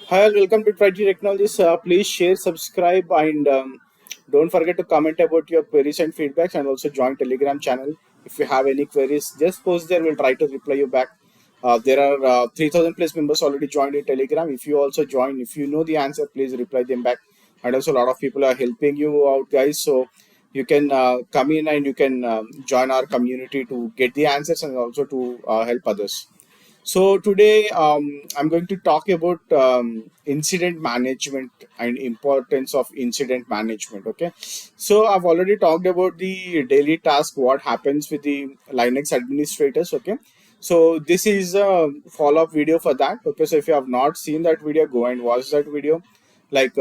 Hi, all, welcome to Try Technologies. Please share, subscribe, and don't forget to comment about your queries and feedbacks, and also join Telegram channel. If you have any queries, just post there. We'll try to reply you back. There are 3,000 plus members already joined in Telegram. If you also join, if you know the answer, please reply them back. And also, a lot of people are helping you out, guys. So you can come in and you can join our community to get the answers and also to help others. So today I'm going to talk about incident management and importance of incident management. Okay, so I've already talked about the daily task, what happens with the Linux administrators. Okay, so this is a follow-up video for that. Okay, so if you have not seen that video, go and watch that video. Like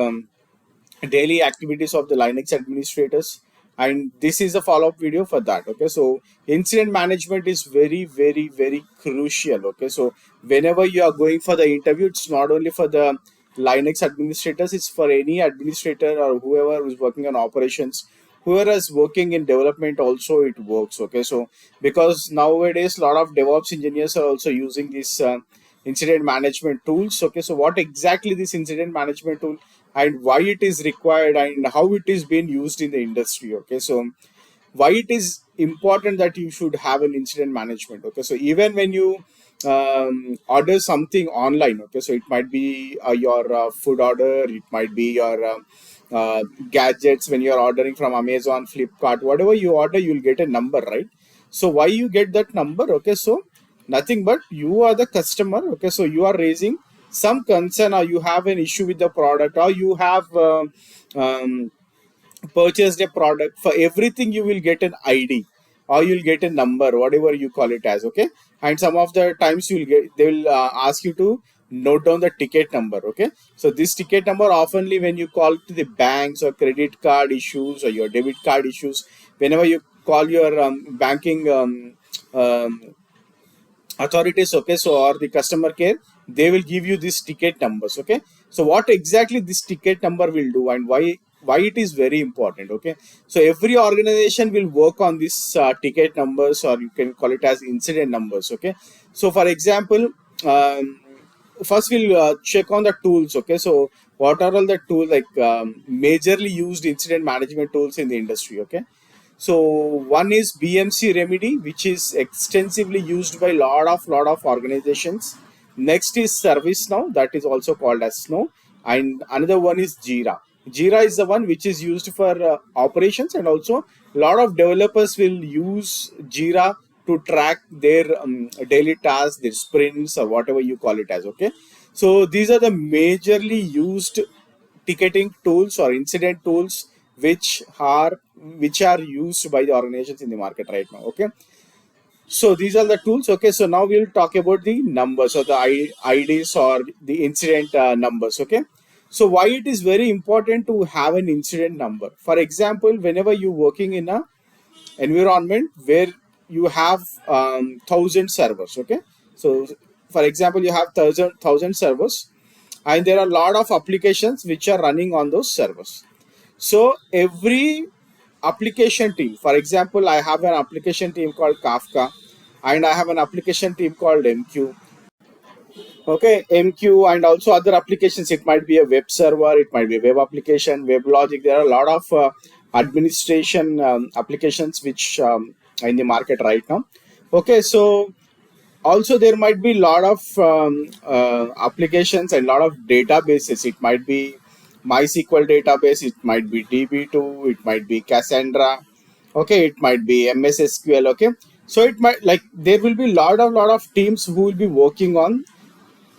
daily activities of the Linux administrators, and this is a follow-up video for that. Okay, so incident management is very, very, very crucial. Okay, so whenever you are going for the interview, it's not only for the Linux administrators, it's for any administrator or whoever is working on operations, whoever is working in development also it works. Okay, so because nowadays a lot of DevOps engineers are also using this incident management tools. Okay, so what exactly this incident management tool and why it is required and how it is being used in the industry. Okay, so why it is important that you should have an incident management. Okay, so even when you order something online, okay, so it might be your food order, it might be your gadgets. When you're ordering from Amazon, Flipkart, whatever you order, you'll get a number, right? So why you get that number? Okay, so nothing but you are the customer. Okay, so you are raising some concern, or you have an issue with the product, or you have um, purchased a product. For everything you will get an ID, or you'll get a number, whatever you call it as. Okay, and some of the times you'll get, they will ask you to note down the ticket number. Okay, so this ticket number oftenly when you call to the banks or credit card issues or your debit card issues, whenever you call your banking um, authorities, okay, so or the customer care, they will give you these ticket numbers. Okay, so what exactly this ticket number will do and why it is very important. Okay, so every organization will work on this ticket numbers, or you can call it as incident numbers. Okay, so for example, um, first we'll check on the tools. Okay, so what are all the tools, like majorly used incident management tools in the industry. Okay, so one is BMC Remedy, which is extensively used by lot of organizations. Next is ServiceNow, that is also called as Snow, and another one is Jira. Jira is the one which is used for operations, and also a lot of developers will use Jira to track their daily tasks, their sprints, or whatever you call it as. Okay, so these are the majorly used ticketing tools or incident tools which are used by the organizations in the market right now. Okay, so these are the tools. Okay, so now we'll talk about the numbers, or the IDs, or the incident numbers. Okay, so why it is very important to have an incident number. For example, whenever you're working in a environment where you have 1,000 servers. Okay, so for example, you have thousand servers, and there are a lot of applications which are running on those servers. So every application team, for example, I have an application team called Kafka, and I have an application team called MQ. Okay, MQ, and also other applications. It might be a web server, it might be a web application, web logic. There are a lot of administration applications which are in the market right now. Okay, so also there might be a lot of applications and a lot of databases. It might be MySQL database, it might be DB2, it might be Cassandra. Okay, it might be MS SQL. Okay, so it might, like, there will be lot of teams who will be working on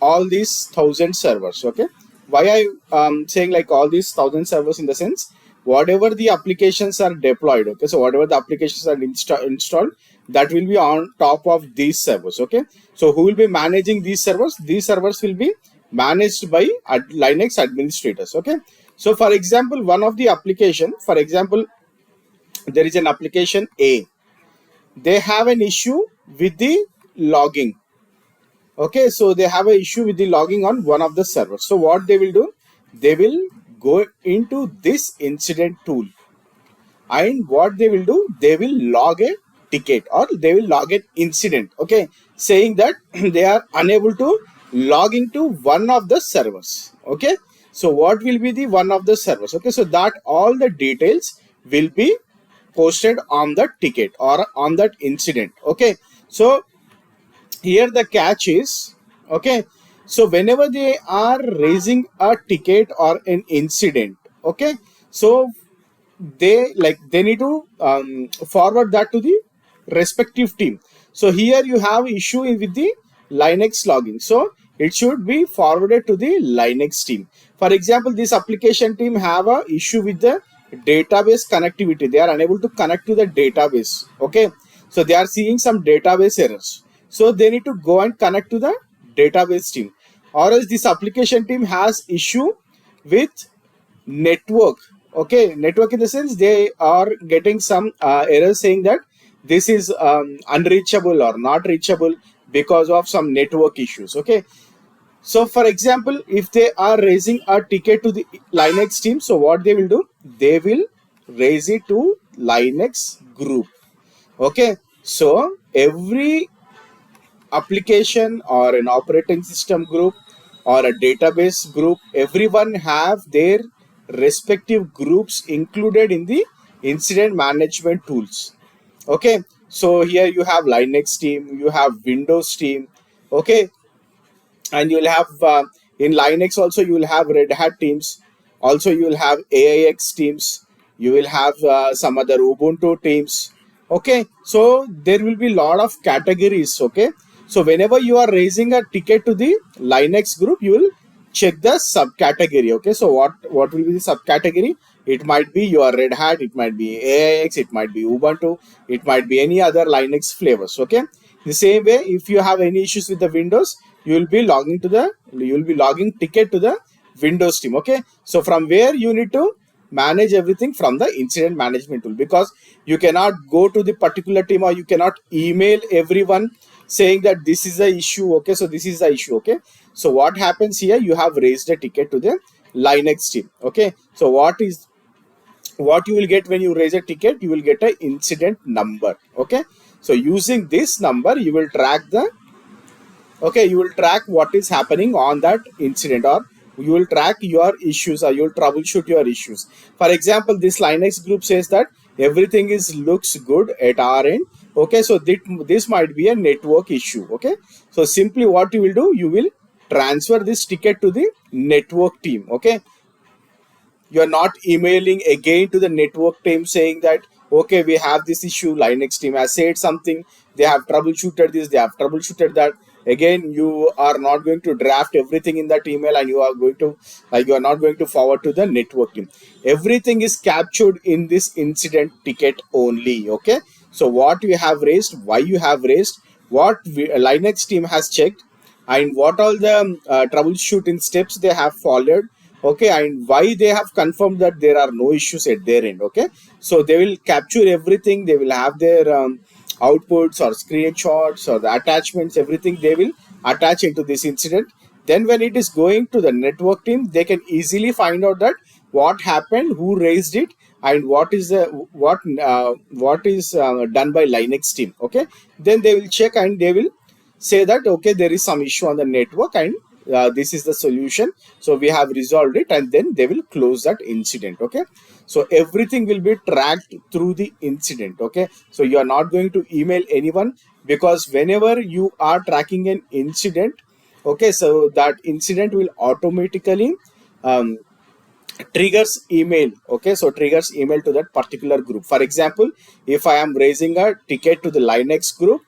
all these 1,000 servers. Okay, why I saying like all these 1,000 servers, in the sense, whatever the applications are deployed. Okay, so whatever the applications are installed, that will be on top of these servers. Okay, so who will be managing these servers? These servers will be managed by Linux administrators. Okay, so for example, one of the application, for example, there is an application A, they have an issue with the logging. Okay, so they have an issue with the logging on one of the servers. So what they will do, they will go into this incident tool, and what they will do, they will log a ticket, or they will log an incident. Okay, saying that they are unable to logging to one of the servers. Okay, so what will be the one of the servers? Okay, so that all the details will be posted on the ticket or on that incident. Okay, so here the catch is, okay, so whenever they are raising a ticket or an incident, okay, so they need to forward that to the respective team. So here you have issue with the Linux login, so it should be forwarded to the Linux team. For example, this application team have a issue with the database connectivity. They are unable to connect to the database. Okay, so they are seeing some database errors, so they need to go and connect to the database team. Or else this application team has issue with network. Okay, network in the sense they are getting some errors saying that this is unreachable or not reachable because of some network issues. Okay, so for example, if they are raising a ticket to the Linux team, so what they will do, they will raise it to Linux group. Okay, so every application or an operating system group or a database group, everyone have their respective groups included in the incident management tools. Okay, so here you have Linux team, you have Windows team. Okay, and you'll have in Linux also you will have Red Hat teams. Also you will have AIX teams. You will have some other Ubuntu teams. Okay, so there will be a lot of categories. Okay, so whenever you are raising a ticket to the Linux group, you will check the subcategory. Okay, so what will be the subcategory? It might be your Red Hat, it might be AIX, it might be Ubuntu, it might be any other Linux flavors. Okay, the same way, if you have any issues with the Windows, you will be logging ticket to the Windows team. Okay, so from where you need to manage everything from the incident management tool, because you cannot go to the particular team or you cannot email everyone saying that this is the issue. Okay, so this is the issue. Okay, so what happens here, you have raised a ticket to the Linux team. Okay, so what you will get when you raise a ticket, you will get an incident number. Okay, so using this number you will track the, okay, you will track what is happening on that incident, or you will track your issues, or you will troubleshoot your issues. For example, this Linux group says that everything is looks good at our end. Okay, so this might be a network issue. Okay, so simply what you will do, you will transfer this ticket to the network team. Okay, you are not emailing again to the network team saying that, okay, we have this issue, Linux team has said something, they have troubleshooted this, they have troubleshooted that. Again, you are not going to draft everything in that email, and you are going to, like, you are not going to forward to the network team. Everything is captured in this incident ticket only. Okay, so what you have raised, why you have raised, what Linux team has checked, and what all the troubleshooting steps they have followed. Okay, and why they have confirmed that there are no issues at their end. Okay, so they will capture everything, they will have their outputs or screenshots or the attachments, everything they will attach into this incident. Then when it is going to the network team, they can easily find out that what happened, who raised it, and what is the what is done by Linux team. Okay, then they will check and they will say that, okay, there is some issue on the network, and this is the solution, so we have resolved it, and then they will close that incident. Okay, so everything will be tracked through the incident. Okay, so you are not going to email anyone, because whenever you are tracking an incident, okay, so that incident will automatically um, triggers email. Okay, so triggers email to that particular group. For example, if I am raising a ticket to the Linux group,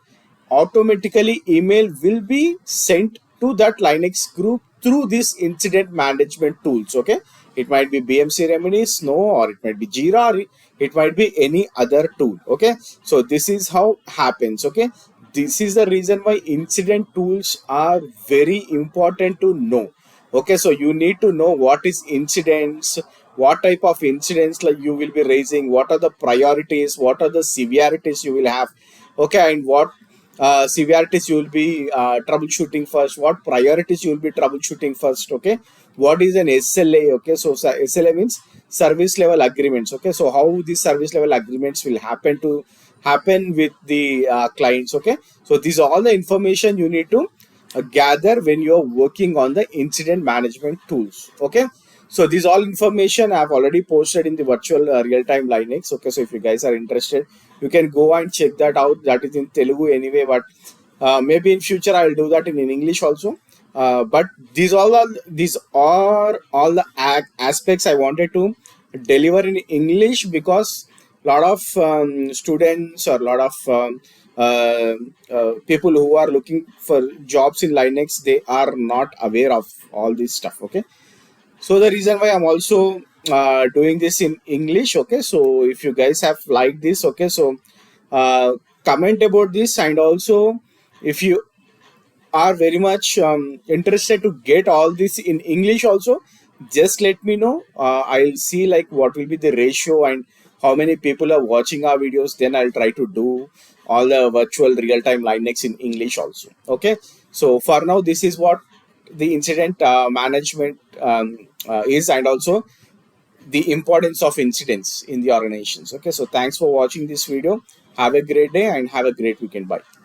automatically email will be sent to that Linux group through this incident management tools. Okay, it might be BMC Remedy, Snow, or it might be Jira, or it might be any other tool. Okay, so this is how happens. Okay, this is the reason why incident tools are very important to know. Okay, so you need to know what is incidents, what type of incidents like you will be raising, what are the priorities, what are the severities you will have. Okay, and what severities you will be troubleshooting first, what priorities you will be troubleshooting first. Okay, what is an SLA? Okay, so SLA means service level agreements. Okay, so how these service level agreements will happen with the clients. Okay, so these are all the information you need to gather when you're working on the incident management tools. Okay, so these all information I've already posted in the virtual real-time Linux. Okay, so if you guys are interested, you can go and check that out. That is in Telugu anyway, but maybe in future I'll do that in English also. But these are all the aspects I wanted to deliver in English, because a lot of students or a lot of people who are looking for jobs in Linux, they are not aware of all this stuff. Okay, so the reason why I'm also doing this in English. Okay, so if you guys have liked this, okay, so uh, comment about this, and also if you are very much interested to get all this in English also, just let me know. I'll see like what will be the ratio and how many people are watching our videos. Then I'll try to do all the virtual real-time Linux in English also. Okay. So for now, this is what the incident management is, and also the importance of incidents in the organizations. Okay. So thanks for watching this video. Have a great day and have a great weekend. Bye.